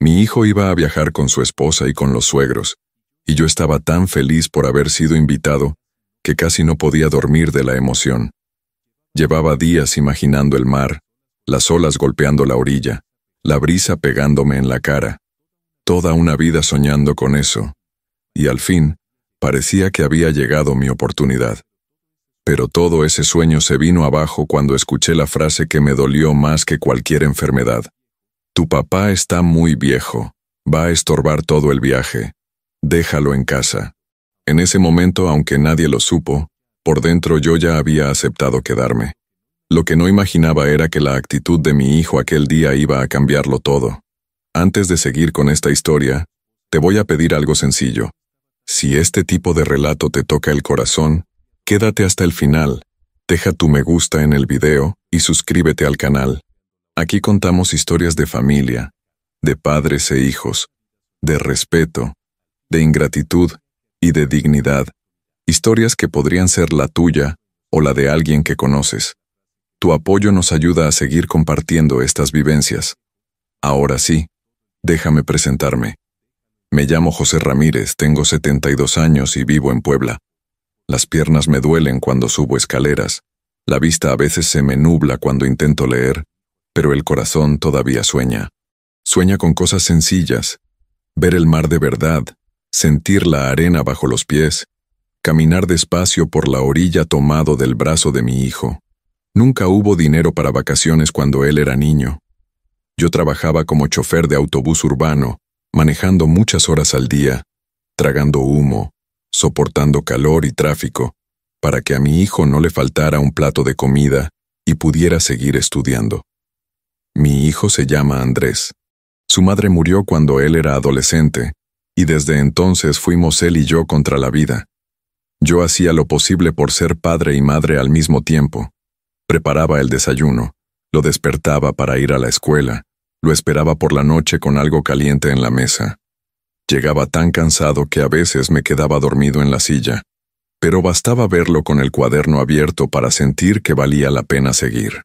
Mi hijo iba a viajar con su esposa y con los suegros, y yo estaba tan feliz por haber sido invitado que casi no podía dormir de la emoción. Llevaba días imaginando el mar, las olas golpeando la orilla, la brisa pegándome en la cara. Toda una vida soñando con eso, y al fin parecía que había llegado mi oportunidad. Pero todo ese sueño se vino abajo cuando escuché la frase que me dolió más que cualquier enfermedad. Tu papá está muy viejo, va a estorbar todo el viaje, déjalo en casa. En ese momento, aunque nadie lo supo, por dentro yo ya había aceptado quedarme. Lo que no imaginaba era que la actitud de mi hijo aquel día iba a cambiarlo todo. Antes de seguir con esta historia, te voy a pedir algo sencillo. Si este tipo de relato te toca el corazón, quédate hasta el final, deja tu me gusta en el video y suscríbete al canal. Aquí contamos historias de familia, de padres e hijos, de respeto, de ingratitud y de dignidad. Historias que podrían ser la tuya o la de alguien que conoces. Tu apoyo nos ayuda a seguir compartiendo estas vivencias. Ahora sí, déjame presentarme. Me llamo José Ramírez, tengo 72 años y vivo en Puebla. Las piernas me duelen cuando subo escaleras, la vista a veces se me nubla cuando intento leer, pero el corazón todavía sueña. Sueña con cosas sencillas, ver el mar de verdad, sentir la arena bajo los pies, caminar despacio por la orilla tomado del brazo de mi hijo. Nunca hubo dinero para vacaciones cuando él era niño. Yo trabajaba como chofer de autobús urbano, manejando muchas horas al día, tragando humo, soportando calor y tráfico, para que a mi hijo no le faltara un plato de comida y pudiera seguir estudiando. Mi hijo se llama Andrés. Su madre murió cuando él era adolescente, y desde entonces fuimos él y yo contra la vida. Yo hacía lo posible por ser padre y madre al mismo tiempo. Preparaba el desayuno, lo despertaba para ir a la escuela, lo esperaba por la noche con algo caliente en la mesa. Llegaba tan cansado que a veces me quedaba dormido en la silla, pero bastaba verlo con el cuaderno abierto para sentir que valía la pena seguir.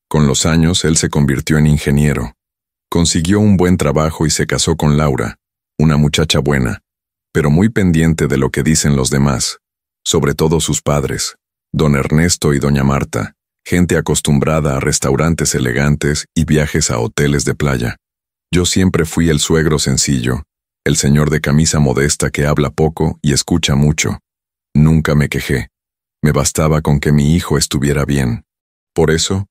Con los años él se convirtió en ingeniero. Consiguió un buen trabajo y se casó con Laura, una muchacha buena, pero muy pendiente de lo que dicen los demás, sobre todo sus padres, don Ernesto y doña Marta, gente acostumbrada a restaurantes elegantes y viajes a hoteles de playa. Yo siempre fui el suegro sencillo, el señor de camisa modesta que habla poco y escucha mucho. Nunca me quejé. Me bastaba con que mi hijo estuviera bien. Por eso,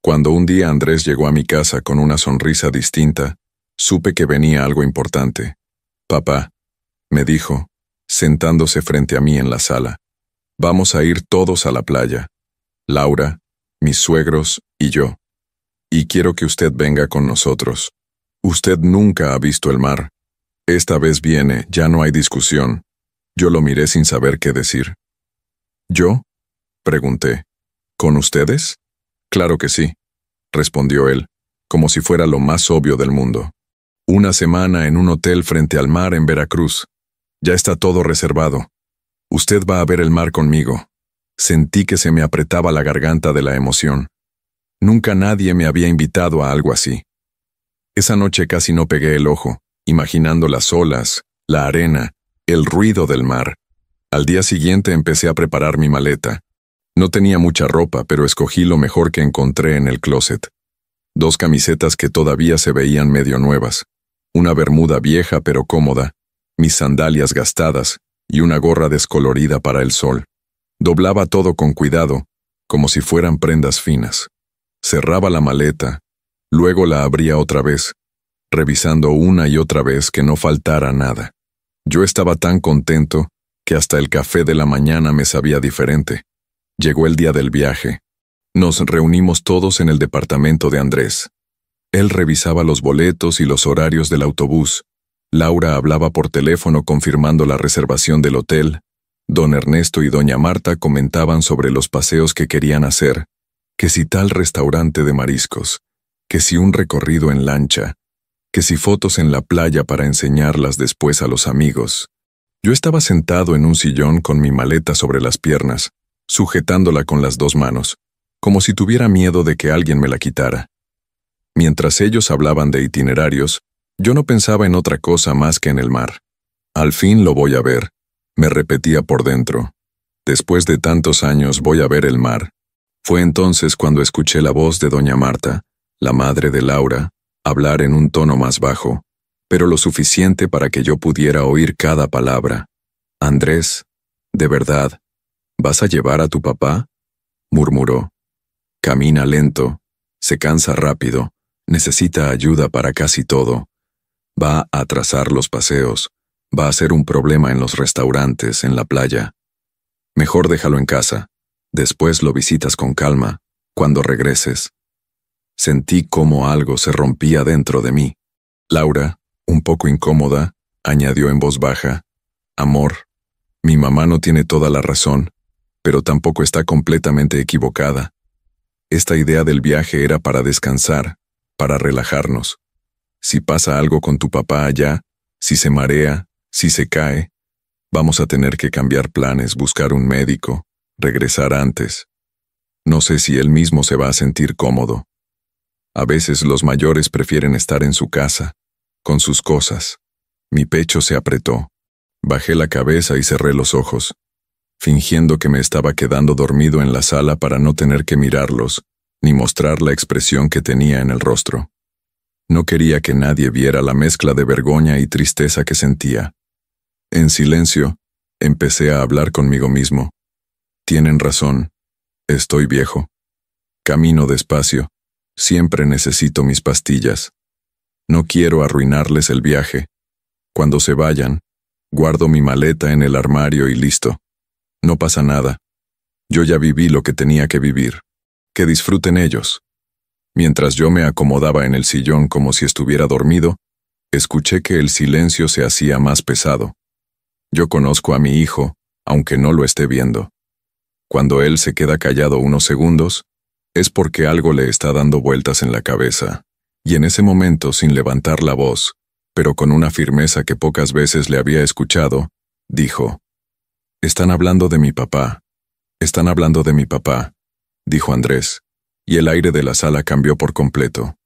cuando un día Andrés llegó a mi casa con una sonrisa distinta, supe que venía algo importante. Papá, me dijo, sentándose frente a mí en la sala, vamos a ir todos a la playa. Laura, mis suegros y yo. Y quiero que usted venga con nosotros. Usted nunca ha visto el mar. Esta vez viene, ya no hay discusión. Yo lo miré sin saber qué decir. ¿Yo? Pregunté. ¿Con ustedes? Claro que sí, respondió él, como si fuera lo más obvio del mundo. Una semana en un hotel frente al mar en Veracruz. Ya está todo reservado. Usted va a ver el mar conmigo. Sentí que se me apretaba la garganta de la emoción. Nunca nadie me había invitado a algo así. Esa noche casi no pegué el ojo, imaginando las olas, la arena, el ruido del mar. Al día siguiente empecé a preparar mi maleta. No tenía mucha ropa, pero escogí lo mejor que encontré en el closet. 2 camisetas que todavía se veían medio nuevas, una bermuda vieja pero cómoda, mis sandalias gastadas y una gorra descolorida para el sol. Doblaba todo con cuidado, como si fueran prendas finas. Cerraba la maleta, luego la abría otra vez, revisando una y otra vez que no faltara nada. Yo estaba tan contento que hasta el café de la mañana me sabía diferente. Llegó el día del viaje. Nos reunimos todos en el departamento de Andrés. Él revisaba los boletos y los horarios del autobús. Laura hablaba por teléfono confirmando la reservación del hotel. Don Ernesto y doña Marta comentaban sobre los paseos que querían hacer, que si tal restaurante de mariscos, que si un recorrido en lancha, que si fotos en la playa para enseñarlas después a los amigos. Yo estaba sentado en un sillón con mi maleta sobre las piernas, sujetándola con las 2 manos, como si tuviera miedo de que alguien me la quitara. Mientras ellos hablaban de itinerarios, Yo no pensaba en otra cosa más que en el mar. Al fin lo voy a ver, me repetía por dentro. Después de tantos años voy a ver el mar. Fue entonces cuando escuché la voz de doña Marta, la madre de Laura, hablar en un tono más bajo, pero lo suficiente para que yo pudiera oír cada palabra. Andrés, ¿de verdad, vas a llevar a tu papá?, murmuró. Camina lento, se cansa rápido, necesita ayuda para casi todo. Va a atrasar los paseos, va a ser un problema en los restaurantes, en la playa. Mejor déjalo en casa, después lo visitas con calma, cuando regreses. Sentí como algo se rompía dentro de mí. Laura, un poco incómoda, añadió en voz baja, amor, mi mamá no tiene toda la razón, pero tampoco está completamente equivocada. Esta idea del viaje era para descansar, para relajarnos. Si pasa algo con tu papá allá, si se marea, si se cae, vamos a tener que cambiar planes, buscar un médico, regresar antes. No sé si él mismo se va a sentir cómodo. A veces los mayores prefieren estar en su casa, con sus cosas. Mi pecho se apretó. Bajé la cabeza y cerré los ojos, fingiendo que me estaba quedando dormido en la sala para no tener que mirarlos, ni mostrar la expresión que tenía en el rostro. No quería que nadie viera la mezcla de vergüenza y tristeza que sentía. En silencio, empecé a hablar conmigo mismo. Tienen razón, estoy viejo. Camino despacio, siempre necesito mis pastillas. No quiero arruinarles el viaje. Cuando se vayan, guardo mi maleta en el armario y listo. No pasa nada. Yo ya viví lo que tenía que vivir. Que disfruten ellos. Mientras yo me acomodaba en el sillón como si estuviera dormido, escuché que el silencio se hacía más pesado. Yo conozco a mi hijo, aunque no lo esté viendo. Cuando él se queda callado unos segundos, es porque algo le está dando vueltas en la cabeza, y en ese momento, sin levantar la voz, pero con una firmeza que pocas veces le había escuchado, dijo, «Están hablando de mi papá. Están hablando de mi papá», dijo Andrés, y el aire de la sala cambió por completo.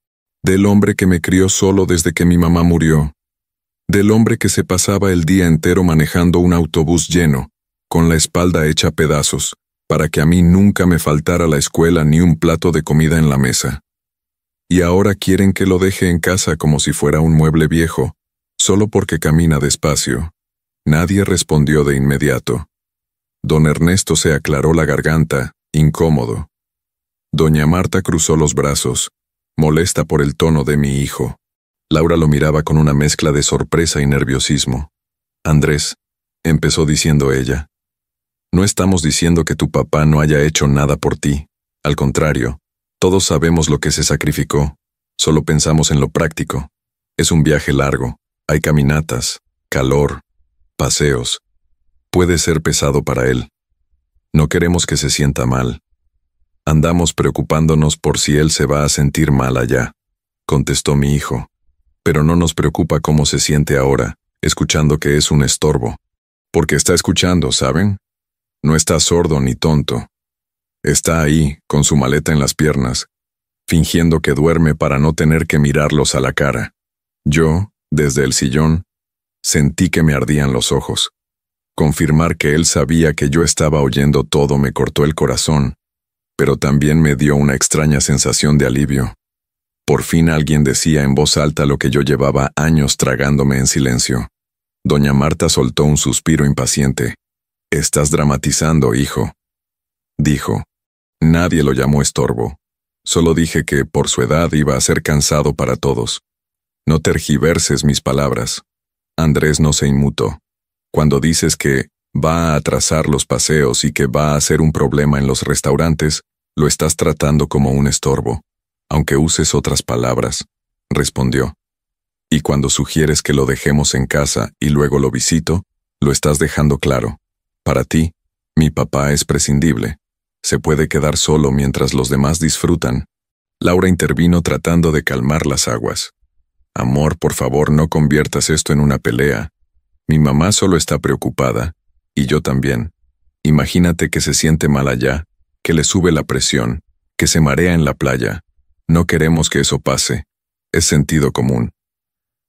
Del hombre que me crió solo desde que mi mamá murió. Del hombre que se pasaba el día entero manejando un autobús lleno, con la espalda hecha pedazos, para que a mí nunca me faltara la escuela ni un plato de comida en la mesa. Y ahora quieren que lo deje en casa como si fuera un mueble viejo, solo porque camina despacio. Nadie respondió de inmediato. Don Ernesto se aclaró la garganta, incómodo. Doña Marta cruzó los brazos, molesta por el tono de mi hijo. Laura lo miraba con una mezcla de sorpresa y nerviosismo. Andrés, empezó diciendo ella, no estamos diciendo que tu papá no haya hecho nada por ti. Al contrario, todos sabemos lo que se sacrificó. Solo pensamos en lo práctico. Es un viaje largo. Hay caminatas, calor, paseos. Puede ser pesado para él. No queremos que se sienta mal. Andamos preocupándonos por si él se va a sentir mal allá, contestó mi hijo. Pero no nos preocupa cómo se siente ahora, escuchando que es un estorbo. Porque está escuchando, ¿saben? No está sordo ni tonto. Está ahí, con su maleta en las piernas, fingiendo que duerme para no tener que mirarlos a la cara. Yo, desde el sillón, sentí que me ardían los ojos. Confirmar que él sabía que yo estaba oyendo todo me cortó el corazón, pero también me dio una extraña sensación de alivio. Por fin alguien decía en voz alta lo que yo llevaba años tragándome en silencio. Doña Marta soltó un suspiro impaciente. «Estás dramatizando, hijo», dijo. Nadie lo llamó estorbo. Solo dije que, por su edad, iba a ser cansado para todos. No tergiverses mis palabras. Andrés no se inmutó. Cuando dices que va a atrasar los paseos y que va a ser un problema en los restaurantes, lo estás tratando como un estorbo, aunque uses otras palabras, respondió. Y cuando sugieres que lo dejemos en casa y luego lo visito, lo estás dejando claro. Para ti, mi papá es prescindible. Se puede quedar solo mientras los demás disfrutan. Laura intervino tratando de calmar las aguas. Amor, por favor, no conviertas esto en una pelea. Mi mamá solo está preocupada, y yo también. Imagínate que se siente mal allá, que le sube la presión, que se marea en la playa. No queremos que eso pase. Es sentido común.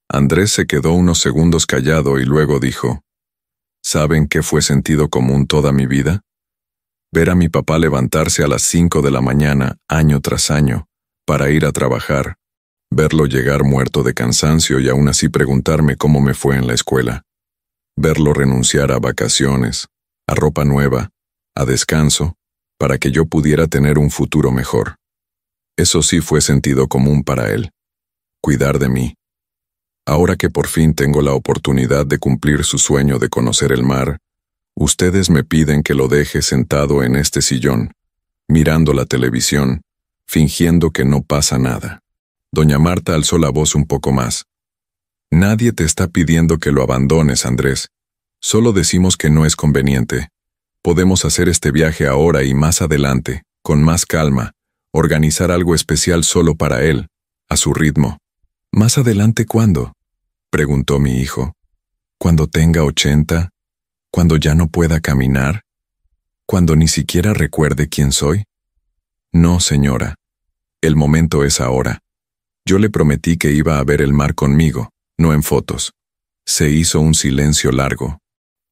Andrés se quedó unos segundos callado y luego dijo, ¿saben qué fue sentido común toda mi vida? Ver a mi papá levantarse a las 5 de la mañana, año tras año, para ir a trabajar, verlo llegar muerto de cansancio y aún así preguntarme cómo me fue en la escuela, verlo renunciar a vacaciones, a ropa nueva, a descanso, para que yo pudiera tener un futuro mejor. Eso sí fue sentido común para él, cuidar de mí. Ahora que por fin tengo la oportunidad de cumplir su sueño de conocer el mar, ustedes me piden que lo deje sentado en este sillón, mirando la televisión, fingiendo que no pasa nada. Doña Marta alzó la voz un poco más. Nadie te está pidiendo que lo abandones, Andrés. Solo decimos que no es conveniente. Podemos hacer este viaje ahora y más adelante, con más calma, organizar algo especial solo para él, a su ritmo. ¿Más adelante cuándo?, preguntó mi hijo. ¿Cuando tenga 80? ¿Cuando ya no pueda caminar? ¿Cuando ni siquiera recuerde quién soy? No, señora. El momento es ahora. Yo le prometí que iba a ver el mar conmigo, no en fotos. Se hizo un silencio largo.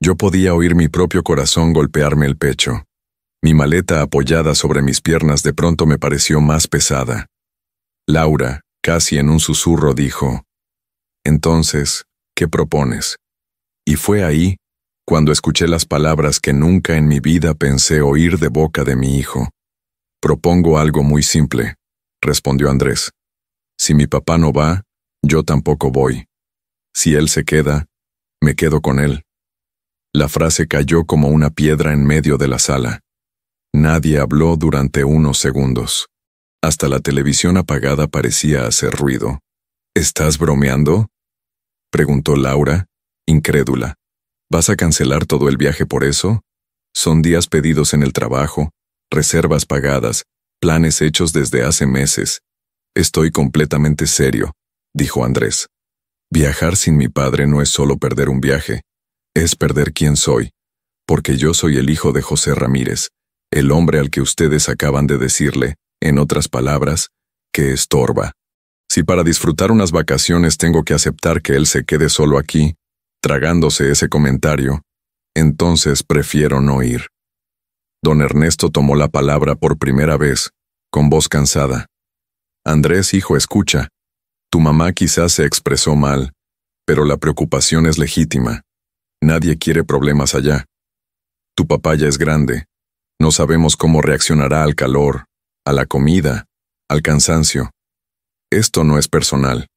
Yo podía oír mi propio corazón golpearme el pecho. Mi maleta apoyada sobre mis piernas de pronto me pareció más pesada. Laura, casi en un susurro, dijo, «Entonces, ¿qué propones?» Y fue ahí, cuando escuché las palabras que nunca en mi vida pensé oír de boca de mi hijo. «Propongo algo muy simple», respondió Andrés. «Si mi papá no va, yo tampoco voy. Si él se queda, me quedo con él». La frase cayó como una piedra en medio de la sala. Nadie habló durante unos segundos. Hasta la televisión apagada parecía hacer ruido. «¿Estás bromeando?», preguntó Laura, incrédula. «¿Vas a cancelar todo el viaje por eso? Son días pedidos en el trabajo, reservas pagadas, planes hechos desde hace meses. Estoy completamente serio», dijo Andrés. «Viajar sin mi padre no es solo perder un viaje, es perder quién soy, porque yo soy el hijo de José Ramírez, el hombre al que ustedes acaban de decirle, en otras palabras, que estorba. Si para disfrutar unas vacaciones tengo que aceptar que él se quede solo aquí, tragándose ese comentario, entonces prefiero no ir». Don Ernesto tomó la palabra por primera vez, con voz cansada. «Andrés, hijo, escucha. Tu mamá quizás se expresó mal, pero la preocupación es legítima. Nadie quiere problemas allá. Tu papá ya es grande. No sabemos cómo reaccionará al calor, a la comida, al cansancio. Esto no es personal».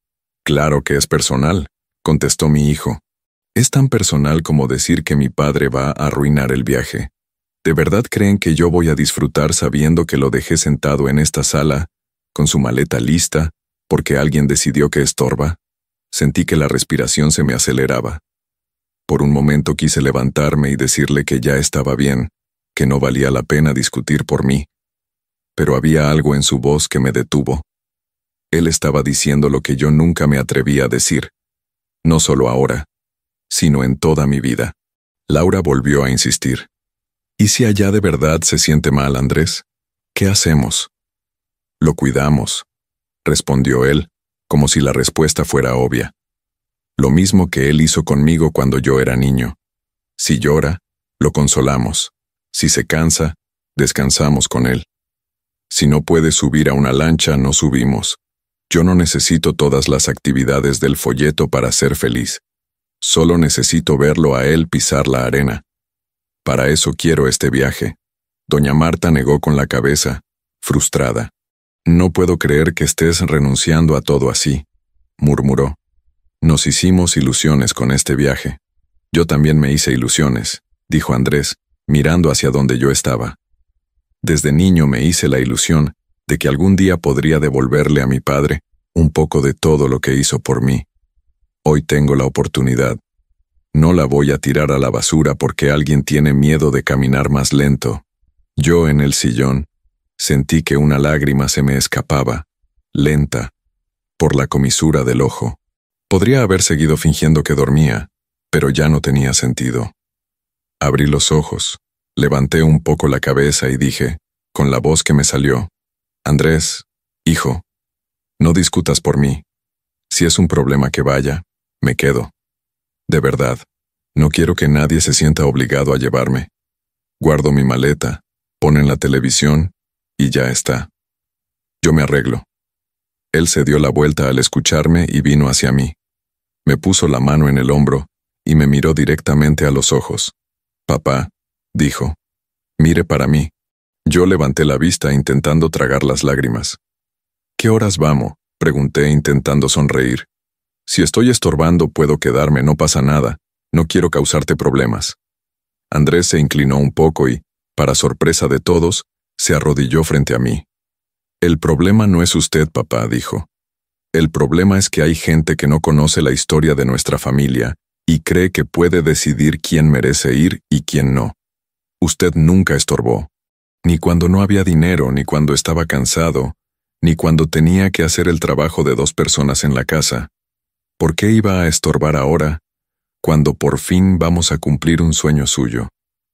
«Claro que es personal», contestó mi hijo. «Es tan personal como decir que mi padre va a arruinar el viaje. ¿De verdad creen que yo voy a disfrutar sabiendo que lo dejé sentado en esta sala, con su maleta lista, porque alguien decidió que estorba?» Sentí que la respiración se me aceleraba. Por un momento quise levantarme y decirle que ya estaba bien, que no valía la pena discutir por mí. Pero había algo en su voz que me detuvo. Él estaba diciendo lo que yo nunca me atreví a decir. No solo ahora, sino en toda mi vida. Laura volvió a insistir. «¿Y si allá de verdad se siente mal, Andrés? ¿Qué hacemos?» «Lo cuidamos», respondió él, como si la respuesta fuera obvia. «Lo mismo que él hizo conmigo cuando yo era niño. Si llora, lo consolamos. Si se cansa, descansamos con él. Si no puede subir a una lancha, no subimos. Yo no necesito todas las actividades del folleto para ser feliz. Solo necesito verlo a él pisar la arena. Para eso quiero este viaje». Doña Marta negó con la cabeza, frustrada. «No puedo creer que estés renunciando a todo así», murmuró. «Nos hicimos ilusiones con este viaje». «Yo también me hice ilusiones», dijo Andrés, mirando hacia donde yo estaba. «Desde niño me hice la ilusión de que algún día podría devolverle a mi padre un poco de todo lo que hizo por mí. Hoy tengo la oportunidad. No la voy a tirar a la basura porque alguien tiene miedo de caminar más lento». Yo en el sillón sentí que una lágrima se me escapaba, lenta, por la comisura del ojo. Podría haber seguido fingiendo que dormía, pero ya no tenía sentido. Abrí los ojos, levanté un poco la cabeza y dije, con la voz que me salió, «Andrés, hijo, no discutas por mí. Si es un problema que vaya, me quedo. De verdad, no quiero que nadie se sienta obligado a llevarme. Guardo mi maleta, ponen la televisión y ya está. Yo me arreglo. Él se dio la vuelta al escucharme y vino hacia mí. Me puso la mano en el hombro y me miró directamente a los ojos. Papá, dijo, mire para mí. Yo levanté la vista intentando tragar las lágrimas. ¿Qué horas vamos?, pregunté intentando sonreír. Si estoy estorbando puedo quedarme, no pasa nada. No quiero causarte problemas. Andrés se inclinó un poco y, para sorpresa de todos, se arrodilló frente a mí. El problema no es usted, papá, dijo. El problema es que hay gente que no conoce la historia de nuestra familia y cree que puede decidir quién merece ir y quién no. Usted nunca estorbó. Ni cuando no había dinero, ni cuando estaba cansado, ni cuando tenía que hacer el trabajo de 2 personas en la casa. ¿Por qué iba a estorbar ahora, cuando por fin vamos a cumplir un sueño suyo?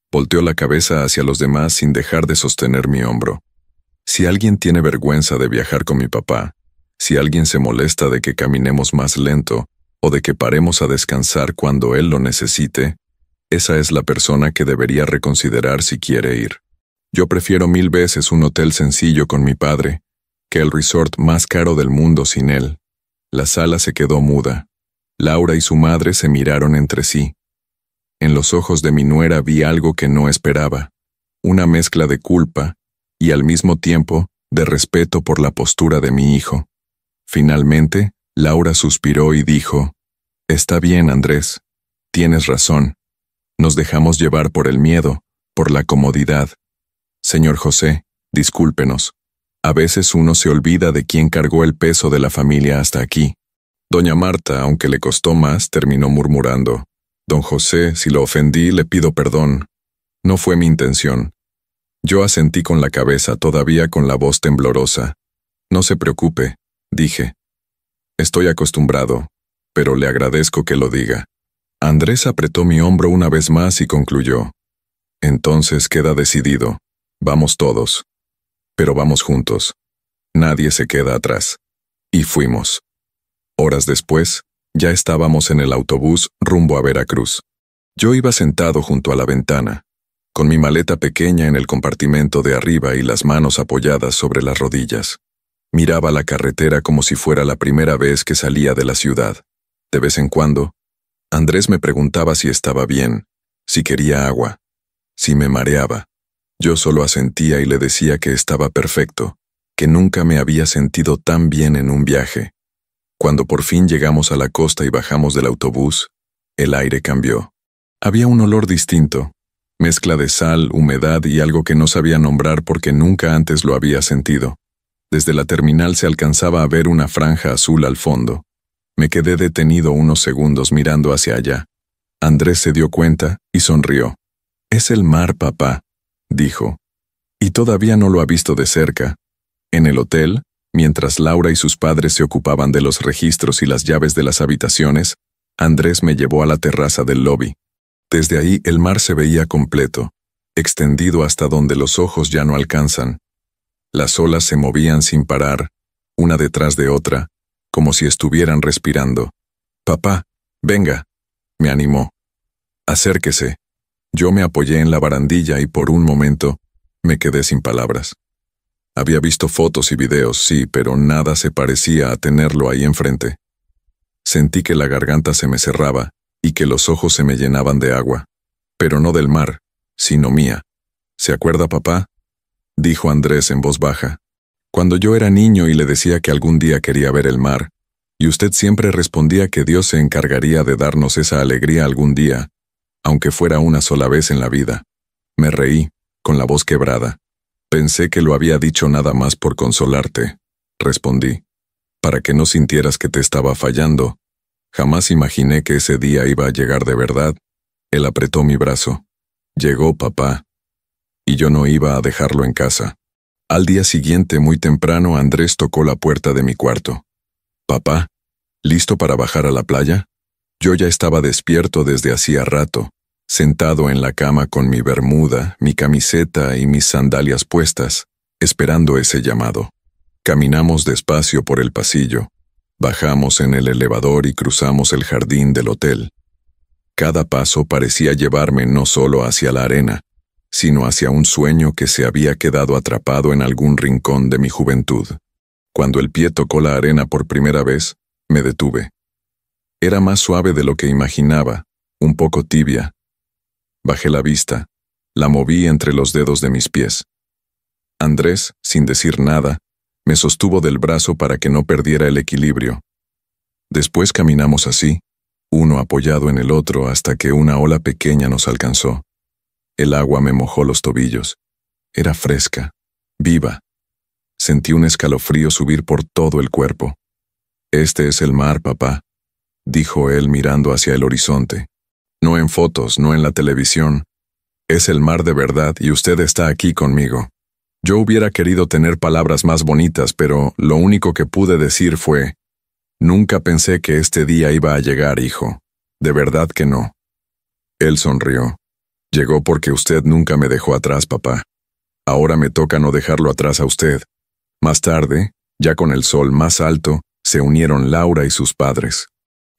Volteó la cabeza hacia los demás sin dejar de sostener mi hombro. Si alguien tiene vergüenza de viajar con mi papá, si alguien se molesta de que caminemos más lento o de que paremos a descansar cuando él lo necesite, esa es la persona que debería reconsiderar si quiere ir. Yo prefiero 1000 veces un hotel sencillo con mi padre que el resort más caro del mundo sin él. La sala se quedó muda. Laura y su madre se miraron entre sí. En los ojos de mi nuera vi algo que no esperaba, una mezcla de culpa y al mismo tiempo de respeto por la postura de mi hijo. Finalmente, Laura suspiró y dijo, «Está bien, Andrés, tienes razón. Nos dejamos llevar por el miedo, por la comodidad. Señor José, discúlpenos. A veces uno se olvida de quién cargó el peso de la familia hasta aquí». Doña Marta, aunque le costó más, terminó murmurando, «Don José, si lo ofendí, le pido perdón. No fue mi intención». Yo asentí con la cabeza, todavía con la voz temblorosa. «No se preocupe», dije. «Estoy acostumbrado, pero le agradezco que lo diga». Andrés apretó mi hombro una vez más y concluyó, «Entonces queda decidido. Vamos todos. Pero vamos juntos. Nadie se queda atrás». Y fuimos. Horas después, ya estábamos en el autobús rumbo a Veracruz. Yo iba sentado junto a la ventana, con mi maleta pequeña en el compartimento de arriba y las manos apoyadas sobre las rodillas. Miraba la carretera como si fuera la primera vez que salía de la ciudad. De vez en cuando, Andrés me preguntaba si estaba bien, si quería agua, si me mareaba. Yo solo asentía y le decía que estaba perfecto, que nunca me había sentido tan bien en un viaje. Cuando por fin llegamos a la costa y bajamos del autobús, el aire cambió. Había un olor distinto, mezcla de sal, humedad y algo que no sabía nombrar porque nunca antes lo había sentido. Desde la terminal se alcanzaba a ver una franja azul al fondo. Me quedé detenido unos segundos mirando hacia allá. Andrés se dio cuenta y sonrió. «Es el mar, papá», dijo. Y todavía no lo ha visto de cerca. En el hotel, mientras Laura y sus padres se ocupaban de los registros y las llaves de las habitaciones, Andrés me llevó a la terraza del lobby. Desde ahí el mar se veía completo, extendido hasta donde los ojos ya no alcanzan. Las olas se movían sin parar, una detrás de otra, como si estuvieran respirando. «Papá, venga», me animó. «Acérquese». Yo me apoyé en la barandilla y por un momento me quedé sin palabras. Había visto fotos y videos, sí, pero nada se parecía a tenerlo ahí enfrente. Sentí que la garganta se me cerraba y que los ojos se me llenaban de agua, pero no del mar, sino mía. «¿Se acuerda, papá?», dijo Andrés en voz baja. «Cuando yo era niño y le decía que algún día quería ver el mar, y usted siempre respondía que Dios se encargaría de darnos esa alegría algún día, aunque fuera una sola vez en la vida». Me reí, con la voz quebrada. «Pensé que lo había dicho nada más por consolarte», respondí, «para que no sintieras que te estaba fallando. Jamás imaginé que ese día iba a llegar de verdad». Él apretó mi brazo. «Llegó, papá». Y yo no iba a dejarlo en casa. Al día siguiente, muy temprano, Andrés tocó la puerta de mi cuarto. «Papá, ¿listo para bajar a la playa?». Yo ya estaba despierto desde hacía rato, sentado en la cama con mi bermuda, mi camiseta y mis sandalias puestas, esperando ese llamado. Caminamos despacio por el pasillo. Bajamos en el elevador y cruzamos el jardín del hotel. Cada paso parecía llevarme no solo hacia la arena, sino hacia un sueño que se había quedado atrapado en algún rincón de mi juventud. Cuando el pie tocó la arena por primera vez, me detuve. Era más suave de lo que imaginaba, un poco tibia. Bajé la vista, la moví entre los dedos de mis pies. Andrés, sin decir nada, me sostuvo del brazo para que no perdiera el equilibrio. Después caminamos así, uno apoyado en el otro hasta que una ola pequeña nos alcanzó. El agua me mojó los tobillos. Era fresca, viva. Sentí un escalofrío subir por todo el cuerpo. «Este es el mar, papá», dijo él mirando hacia el horizonte. «No en fotos, no en la televisión. Es el mar de verdad y usted está aquí conmigo». Yo hubiera querido tener palabras más bonitas, pero lo único que pude decir fue: «Nunca pensé que este día iba a llegar, hijo. De verdad que no». Él sonrió. «Llegó porque usted nunca me dejó atrás, papá. Ahora me toca no dejarlo atrás a usted». Más tarde, ya con el sol más alto, se unieron Laura y sus padres.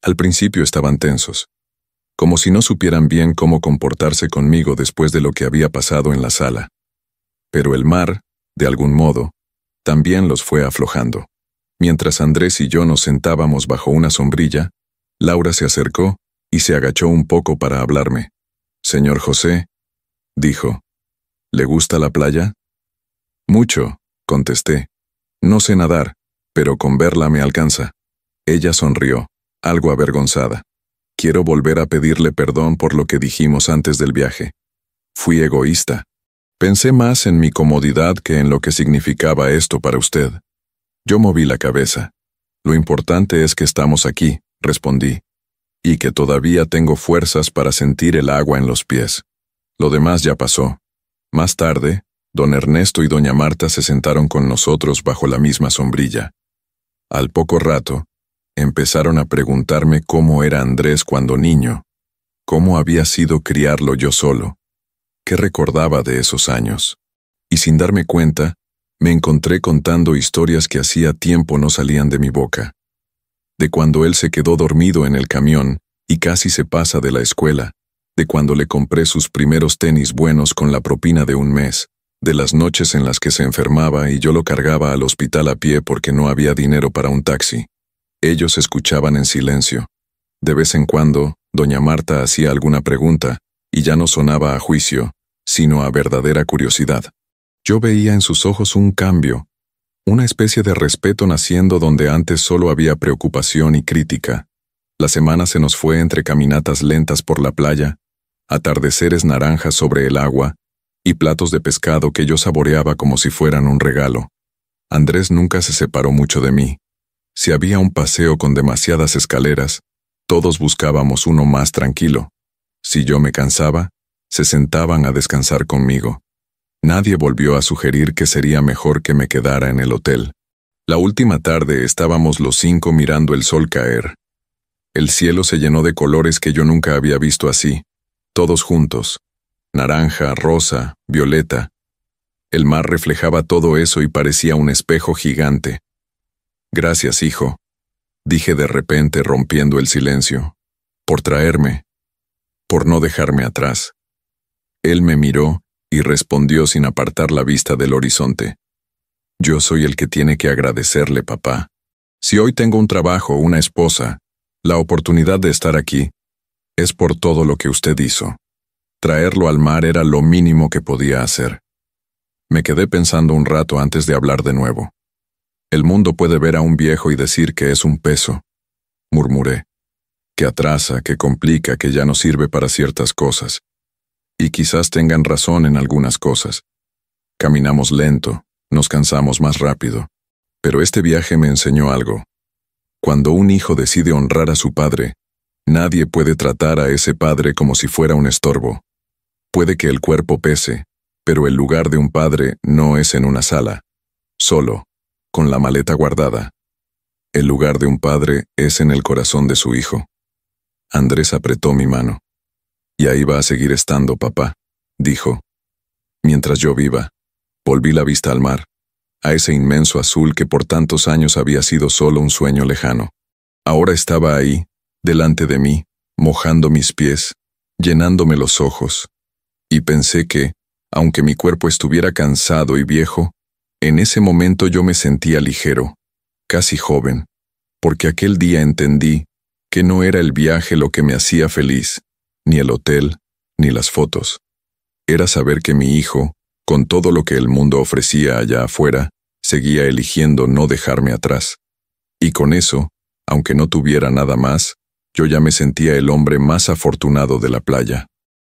Al principio estaban tensos, como si no supieran bien cómo comportarse conmigo después de lo que había pasado en la sala. Pero el mar, de algún modo, también los fue aflojando. Mientras Andrés y yo nos sentábamos bajo una sombrilla, Laura se acercó y se agachó un poco para hablarme. «Señor José», dijo, «¿le gusta la playa?» «Mucho», contesté. «No sé nadar, pero con verla me alcanza». Ella sonrió, algo avergonzada. «Quiero volver a pedirle perdón por lo que dijimos antes del viaje. Fui egoísta. Pensé más en mi comodidad que en lo que significaba esto para usted». Yo moví la cabeza. «Lo importante es que estamos aquí», respondí, «y que todavía tengo fuerzas para sentir el agua en los pies. Lo demás ya pasó». Más tarde, don Ernesto y doña Marta se sentaron con nosotros bajo la misma sombrilla. Al poco rato, empezaron a preguntarme cómo era Andrés cuando niño, cómo había sido criarlo yo solo, qué recordaba de esos años. Y sin darme cuenta, me encontré contando historias que hacía tiempo no salían de mi boca. De cuando él se quedó dormido en el camión y casi se pasa de la escuela, de cuando le compré sus primeros tenis buenos con la propina de un mes, de las noches en las que se enfermaba y yo lo cargaba al hospital a pie porque no había dinero para un taxi. Ellos escuchaban en silencio. De vez en cuando, doña Marta hacía alguna pregunta, y ya no sonaba a juicio, sino a verdadera curiosidad. Yo veía en sus ojos un cambio, una especie de respeto naciendo donde antes solo había preocupación y crítica. La semana se nos fue entre caminatas lentas por la playa, atardeceres naranjas sobre el agua y platos de pescado que yo saboreaba como si fueran un regalo. Andrés nunca se separó mucho de mí. Si había un paseo con demasiadas escaleras, todos buscábamos uno más tranquilo. Si yo me cansaba, se sentaban a descansar conmigo. Nadie volvió a sugerir que sería mejor que me quedara en el hotel. La última tarde estábamos los 5 mirando el sol caer. El cielo se llenó de colores que yo nunca había visto así, todos juntos. Naranja, rosa, violeta. El mar reflejaba todo eso y parecía un espejo gigante. «Gracias, hijo», dije de repente rompiendo el silencio, «por traerme, por no dejarme atrás». Él me miró y respondió sin apartar la vista del horizonte. «Yo soy el que tiene que agradecerle, papá. Si hoy tengo un trabajo, una esposa, la oportunidad de estar aquí, es por todo lo que usted hizo. Traerlo al mar era lo mínimo que podía hacer». Me quedé pensando un rato antes de hablar de nuevo. «El mundo puede ver a un viejo y decir que es un peso», murmuré, «que atrasa, que complica, que ya no sirve para ciertas cosas. Y quizás tengan razón en algunas cosas. Caminamos lento, nos cansamos más rápido. Pero este viaje me enseñó algo. Cuando un hijo decide honrar a su padre, nadie puede tratar a ese padre como si fuera un estorbo. Puede que el cuerpo pese, pero el lugar de un padre no es en una sala, solo, con la maleta guardada. El lugar de un padre es en el corazón de su hijo». Andrés apretó mi mano. «Y ahí va a seguir estando, papá», dijo. «Mientras yo viva». Volví la vista al mar. a ese inmenso azul que por tantos años había sido solo un sueño lejano. Ahora estaba ahí, delante de mí, mojando mis pies, llenándome los ojos, y pensé que, aunque mi cuerpo estuviera cansado y viejo, en ese momento yo me sentía ligero, casi joven, porque aquel día entendí que no era el viaje lo que me hacía feliz, ni el hotel, ni las fotos. Era saber que mi hijo, con todo lo que el mundo ofrecía allá afuera, seguía eligiendo no dejarme atrás. Y con eso, aunque no tuviera nada más, yo ya me sentía el hombre más afortunado de la playa.